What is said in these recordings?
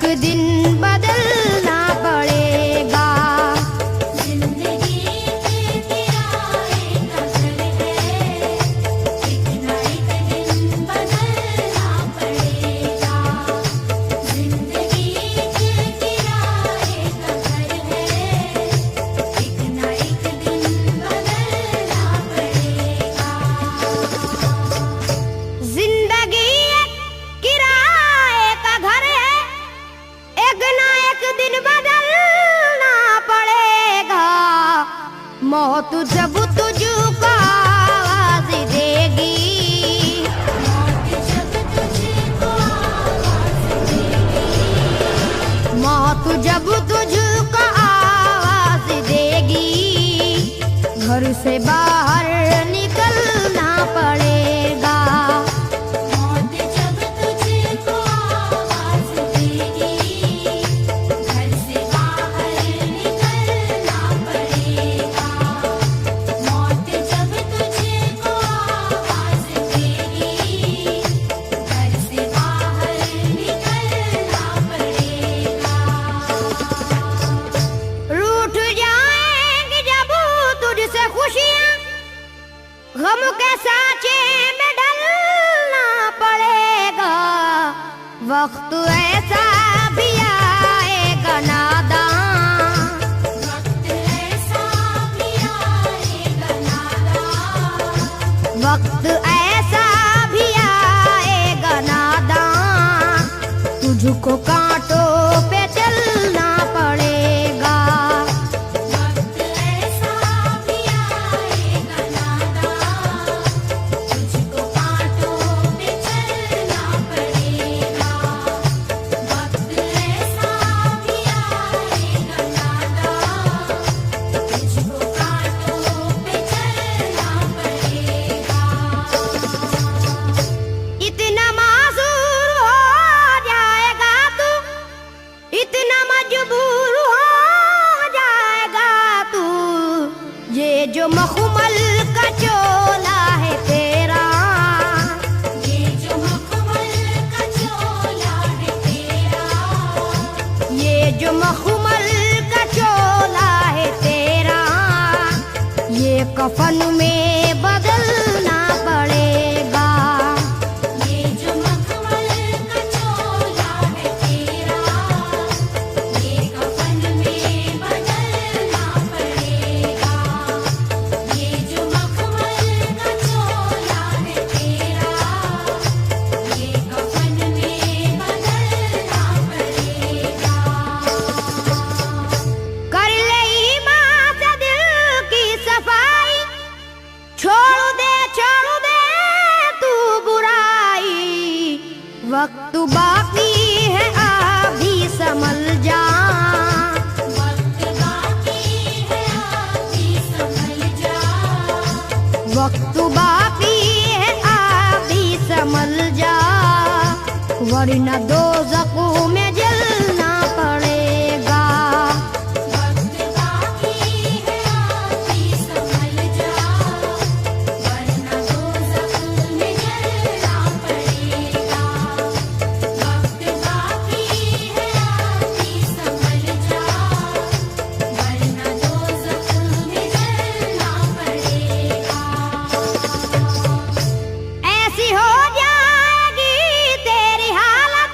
एक दिन बदलना पड़ेगा। जिंदगी के किराए का घर है, एक ना एक दिन बदलना पड़ेगा। जिंदगी के किराए का घर है, एक ना एक दिन बदलना पड़ेगा। जिंदगी एक किराए का घर है, एक ना एक दिन बदलना पड़ेगा। मौत जब तुझको आवाज देगी, मौत जब तुझको आवाज देगी, मौत जब तुझको आवाज देगी, घर से बाहर निकलना पड़ेगा। मौत जब तुझको आवाज देगी, घर से बाहर निकलना पड़ेगा। मौत जब तुझको आवाज देगी, घर से बाहर निकलना पड़ेगा। रूठ जाएंगी जब तुझसे खुशियां, गम के साँचे में ढलना पड़ेगा। वक्त ऐसा भी आएगा नादान, वक्त ऐसा भी आएगा नादान, वक्त ऐसा भी आएगा नादान, तुझको कांटों पे चलना पड़ेगा। वक्त ऐसा भी आएगा नादान, तुझको कांटों पे चलना पड़ेगा। वक्त ऐसा भी आएगा नादान, तुझको कांटों पे चलना पड़ेगा। इतना मासूर हो जाएगा तू, इतना मजबूर हो जाएगा तू, ये जो मखमल का चोला है तेरा, ये जो मखमल का चोला है तेरा, ये जो मखमल का चोला है तेरा, ये कफन में बदलना पड़ेगा। ये जो मखमल का चोला है तेरा, ये कफन में बदलना पड़ेगा। ये जो मखमल का चोला है तेरा, ये कफन में बदलना पड़ेगा। कर ले ईमान से दिल की सफाई, छोड़ दे तू बुराई। वक्त बाकी है अभी संभल जा, वक्त बाकी है अभी संभल जा, वक्त बाकी है अभी संभल जा, वरना दोज़ख में जलना पड़ेगा। वक्त बाकी है अभी संभल जा, वरना दोज़ख में जलना पड़ेगा। वक्त बाकी है अभी संभल जा, वरना दोज़ख में जलना पड़ेगा। ऐसी हो जाएगी तेरी हालत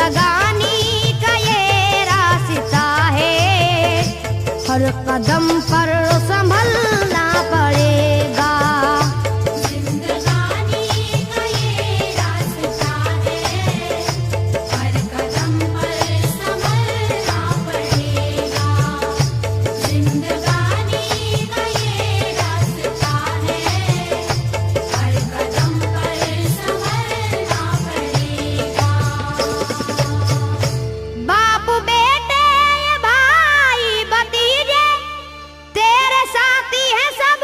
जिंदगानी का ये रास्ता है, हर कदम पर संभलना पड़ेगा। जिंदगानी का ये रास्ता है, हर कदम पर संभलना पड़ेगा। जिंदगानी का ये रास्ता है, हर कदम पर संभलना पड़ेगा। बाप बेटे भाई भतीजे तेरे साथी हैं सब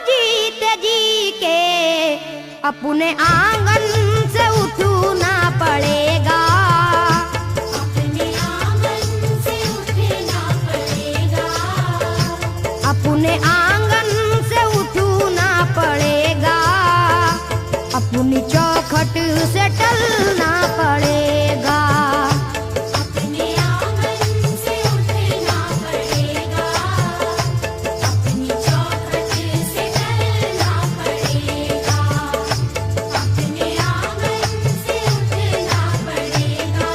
जीते जी के, अपने आंगन से उठना पड़ेगा। अपने आंगन से उठना पड़ेगा। अपने आंगन से उठना पड़ेगा, अपनी चौखट से टलना पड़ेगा। अपने आंगन से उठना पड़ेगा। अपनी चौखट से टलना पड़ेगा। अपने आंगन से उठना पड़ेगा।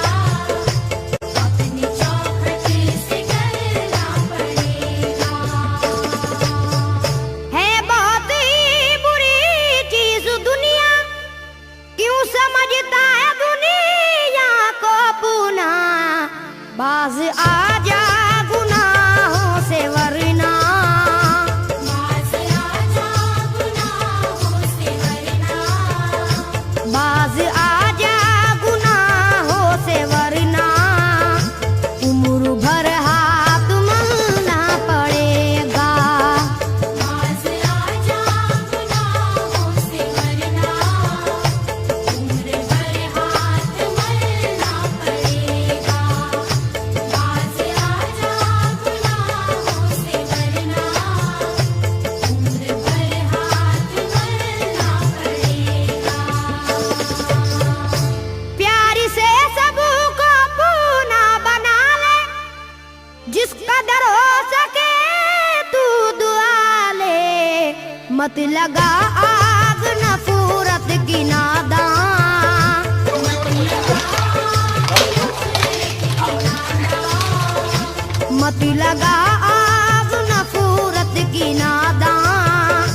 अपनी चौखट से टलना पड़ेगा। है बहुत ही बुरी चीज दुनिया, क्यों समझता है दुनिया को पुना। बाज आजा गुनाहों से वरना, बाज आजा गुनाहों से वरना। बाज आजा गुनाहों से वरना, उम्र भर हाथ मलना पड़ेगा। बाज आजा गुनाहों से वरना, उम्र भर हाथ मलना पड़ेगा। बाज आजा गुनाहों से वरना, उम्र भर हाथ मलना पड़ेगा। प्यार से सबको पूना बना ले, जिस कदर हो सके तू दुआ ले। मत लगा आग नफरत की नादान, मत लगा आग नफरत की नादान,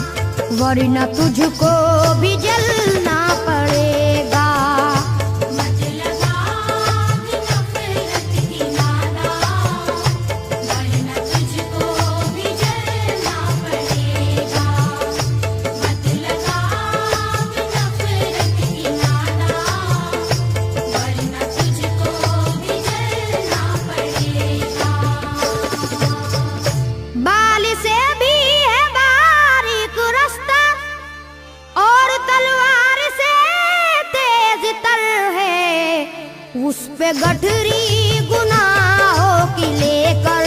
वरना तुझको भी जलना पड़ेगा। मत लगा आग नफरत की नादान, वरना तुझको भी जलना पड़ेगा। मत लगा आग नफरत की नादान, वरना तुझको भी जलना पड़ेगा। बाल से भी है बारीक रास्ता, और तलवार से तेज तर है। उस पे गठरी गुनाहों की लेकर,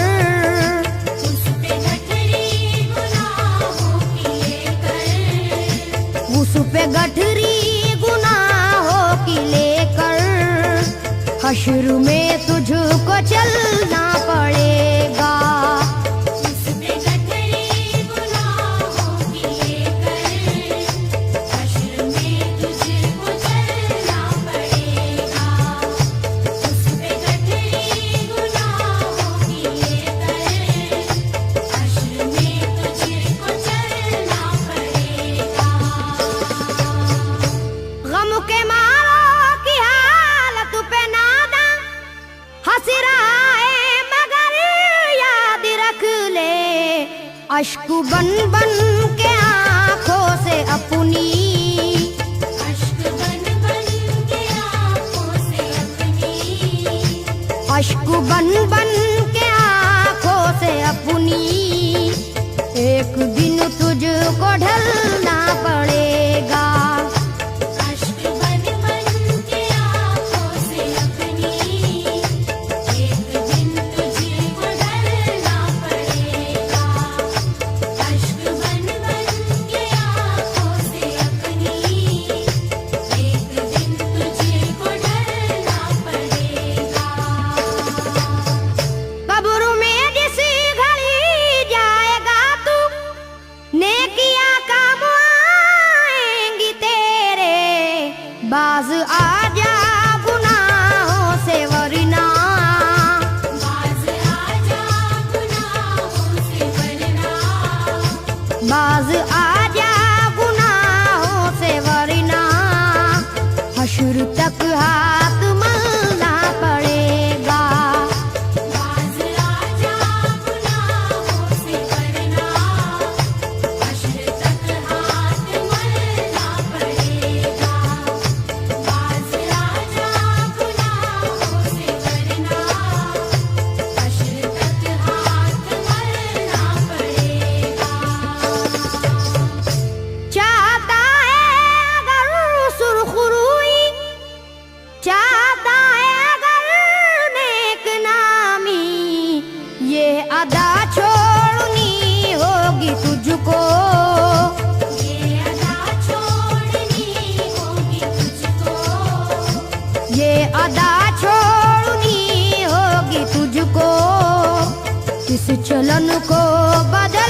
उस पे गठरी गुनाहों की लेकर। उस पे गठरी गुनाहों की लेकर, हश्र में तुझको चलना पड़ेगा। उस पे गठरी गुनाहों की लेकर, हश्र में तुझको चलना पड़ेगा। उस पे गठरी गुनाहों की लेकर, हश्र में तुझको चलना पड़ेगा। गम के मारों की हालत पे नादा हंस रहा है, मगर याद रख ले, अश्क बन बन के आंखों से अपनी, अश्क बन बन के आँखों से अपनी। अश्क बन बन के आंखों से अपनी, एक दिन तुझको ढलना पड़ेगा। अश्क बन बन के आँखों से अपनी, एक दिन तुझको ढलना पड़ेगा। अश्क बन बन के आँखों से अपनी, एक दिन तुझको ढलना पड़ेगा। कब्र में जिस घड़ी जाएगा तू, नेकियां काम आएंगी इस चलन को बदल